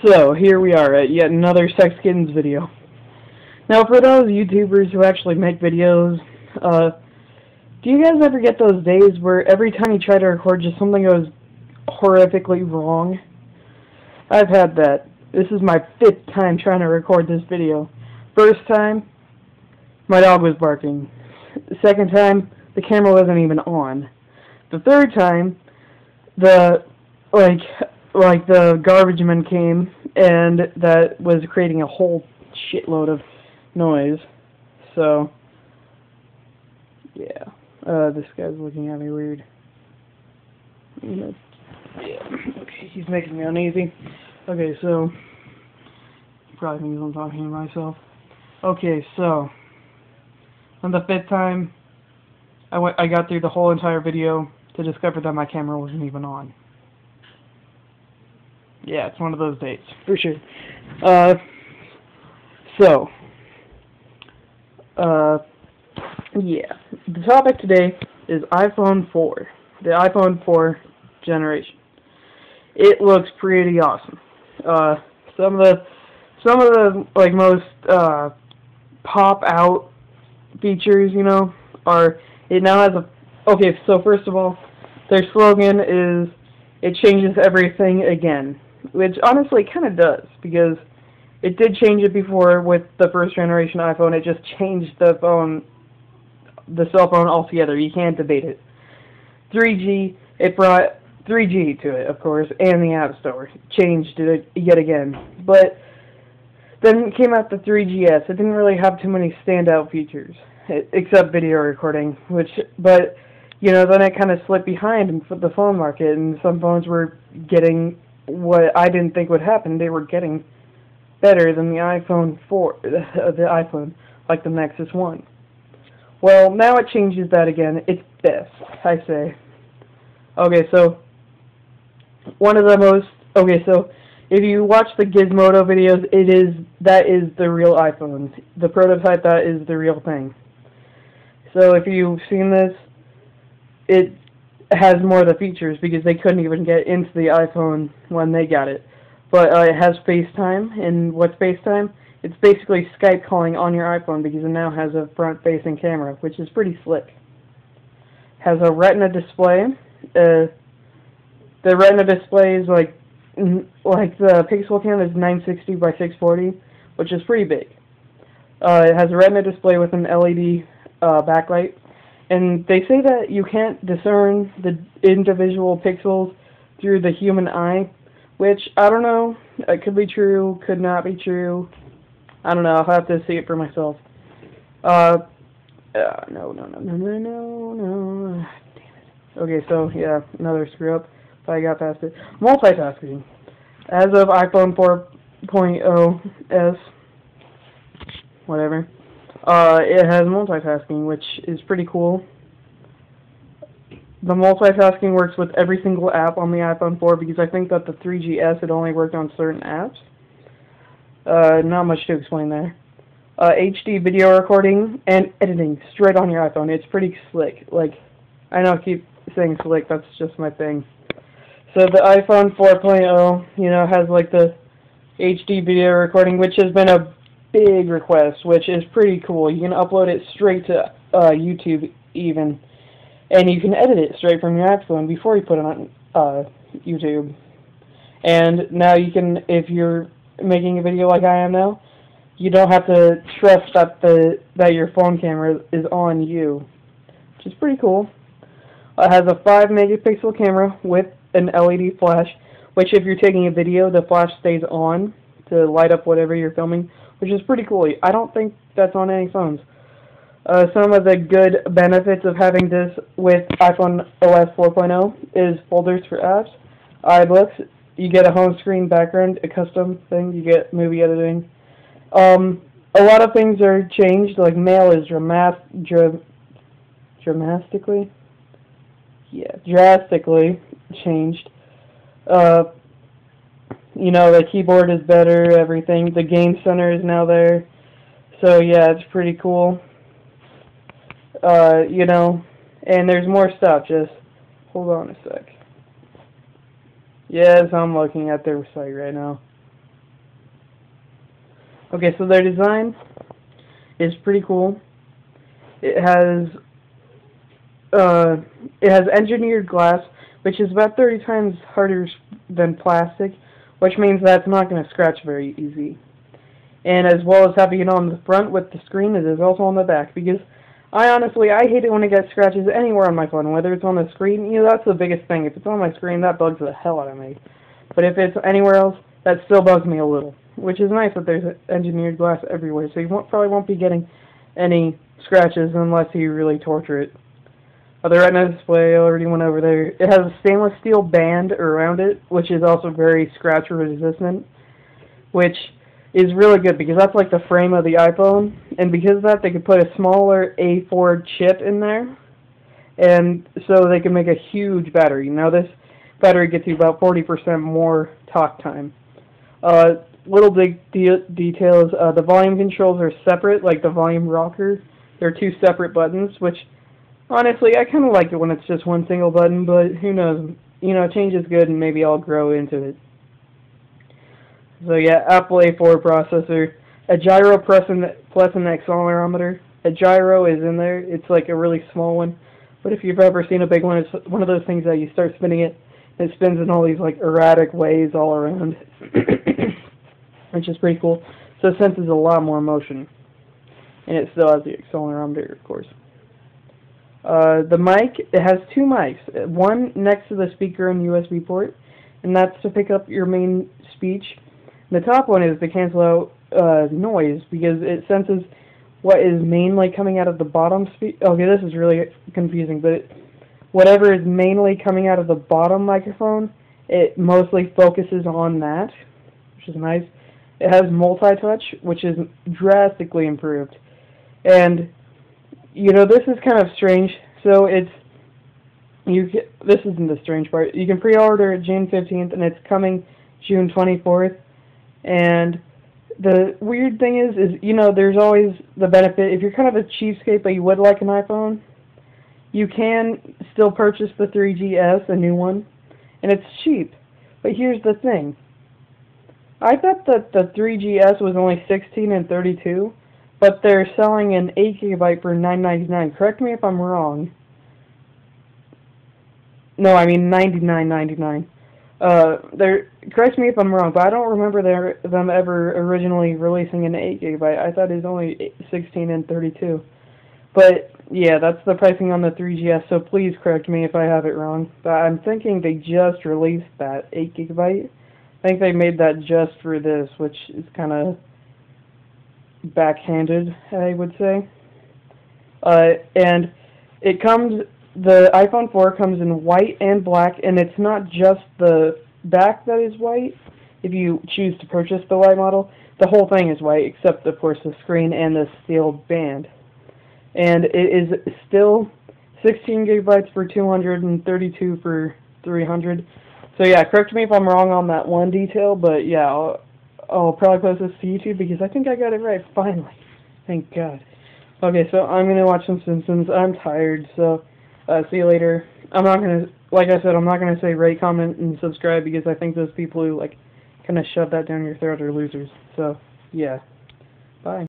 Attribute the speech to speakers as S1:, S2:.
S1: So, here we are at yet another Sex Kittens video. Now, for those YouTubers who actually make videos, do you guys ever get those days where every time you try to record, just something goes horrifically wrong? I've had that. This is my 5th time trying to record this video. First time, my dog was barking. The second time, the camera wasn't even on. The third time, the garbage man came, and that was creating a whole shitload of noise. So, yeah. This guy's looking at me weird. Yeah, okay, he's making me uneasy. Okay, so, probably thinks I'm talking to myself. Okay, so, on the 5th time, I got through the whole entire video to discover that my camera wasn't even on. Yeah, it's one of those days, for sure. Yeah. The topic today is iPhone 4. The iPhone 4 generation. It looks pretty awesome. Some of the most pop out features, are it now has a. Okay, so first of all, their slogan is "It changes everything again," which honestly kind of does, because it did change it before with the first generation iPhone. It just changed the cell phone altogether. You can't debate it. 3G, it brought 3G to it, of course, and the App Store. Changed it yet again. But then came out the 3GS. It didn't really have too many standout features, except video recording, but then it kind of slipped behind in the phone market, and some phones were getting what I didn't think would happen. They were getting better than the iPhone 4, the iPhone, like the Nexus 1. Well, now it changes that again. It's best, I say. Okay, so if you watch the Gizmodo videos, that is the real iPhone. The prototype, that is the real thing. So if you've seen this, it has more of the features because they couldn't even get into the iPhone when they got it. But it has FaceTime, and what's FaceTime? It's basically Skype calling on your iPhone because it now has a front-facing camera, which is pretty slick. Has a Retina display. The Retina display is like the pixel count is 960 by 640, which is pretty big. It has a Retina display with an LED backlight, and they say that you can't discern the individual pixels through the human eye, which I don't know. It could be true, could not be true. I don't know. I'll have to see it for myself. No. Damn it. Okay, so yeah, another screw up. But I got past it. Multitasking. As of iPhone 4.0s, whatever, it has multitasking, which is pretty cool. The multitasking works with every single app on the iPhone 4 because I think that the 3GS it only worked on certain apps. Not much to explain there. HD video recording and editing straight on your iPhone. It's pretty slick. I know I keep saying slick, that's just my thing. So the iPhone 4.0, has the HD video recording, which has been a big request, which is pretty cool. You can upload it straight to YouTube even, and you can edit it straight from your iPhone before you put it on YouTube. And now you can, if you're making a video like I am now, you don't have to trust that your phone camera is on you, which is pretty cool. It has a 5 megapixel camera with an LED flash, which if you're taking a video, the flash stays on to light up whatever you're filming, which is pretty cool. I don't think that's on any phones. Some of the good benefits of having this with iPhone OS 4.0 is folders for apps, iBooks. You get a home screen background, a custom thing. You get movie editing. A lot of things are changed. Like mail is drastically changed. The keyboard is better. Everything. The game center is now there. So yeah, it's pretty cool. And there's more stuff. Just hold on a sec. Yes, I'm looking at their site right now. Okay, so their design is pretty cool. It has engineered glass, which is about 30 times harder than plastic, which means that's not going to scratch very easy. And as well as having it on the front with the screen, it is also on the back, because I hate it when it gets scratches anywhere on my phone, whether it's on the screen. That's the biggest thing. If it's on my screen, that bugs the hell out of me. But if it's anywhere else, that still bugs me a little, which is nice that there's engineered glass everywhere, so you probably won't be getting any scratches unless you really torture it. The Retina display, I already went over there. It has a stainless steel band around it, which is also very scratch resistant, which is really good because that's like the frame of the iPhone, and because of that they could put a smaller A4 chip in there, and so they can make a huge battery. Now this battery gets you about 40% more talk time. Little big details, the volume controls are separate, like the volume rocker. They're two separate buttons, which honestly I kind of like it when it's just one single button, but who knows, change is good and maybe I'll grow into it. So yeah, Apple A4 processor, a gyro plus an accelerometer. A gyro is in there. It's like a really small one, but if you've ever seen a big one, it's one of those things that you start spinning it, and it spins in all these like erratic ways all around, which is pretty cool. So it senses a lot more motion, and it still has the accelerometer, of course. The mic, it has two mics, one next to the speaker and USB port, and that's to pick up your main speech. The top one is to cancel out noise, because it senses what is mainly coming out of the bottom speaker. Okay, this is really confusing, but whatever is mainly coming out of the bottom microphone, it mostly focuses on that, which is nice. It has multi-touch, which is drastically improved. And, this is kind of strange. So this isn't the strange part. You can pre-order it June 15th, and it's coming June 24th. And the weird thing is there's always the benefit, if you're kind of a cheapskate but you would like an iPhone, you can still purchase the 3GS, a new one, and it's cheap. But here's the thing. I bet that the 3GS was only 16 and 32, but they're selling an 8GB for $9.99. Correct me if I'm wrong. No, I mean $99.99. Correct me if I'm wrong, but I don't remember them ever originally releasing an 8GB. I thought it was only 16 and 32. But yeah, that's the pricing on the 3GS, so please correct me if I have it wrong. But I'm thinking they just released that 8GB. I think they made that just for this, which is kind of backhanded, I would say. And the iPhone 4 comes in white and black, and it's not just the back that is white. If you choose to purchase the white model, the whole thing is white, except of course the screen and the steel band. And it is still 16 gigabytes for 200 and 32 for 300. So yeah, correct me if I'm wrong on that one detail, but yeah, I'll probably post this to YouTube because I think I got it right finally. Thank God. Okay, so I'm gonna watch some Simpsons. I'm tired, so see you later. Like I said, I'm not gonna say rate, comment, and subscribe because I think those people who kind of shove that down your throat are losers. So yeah.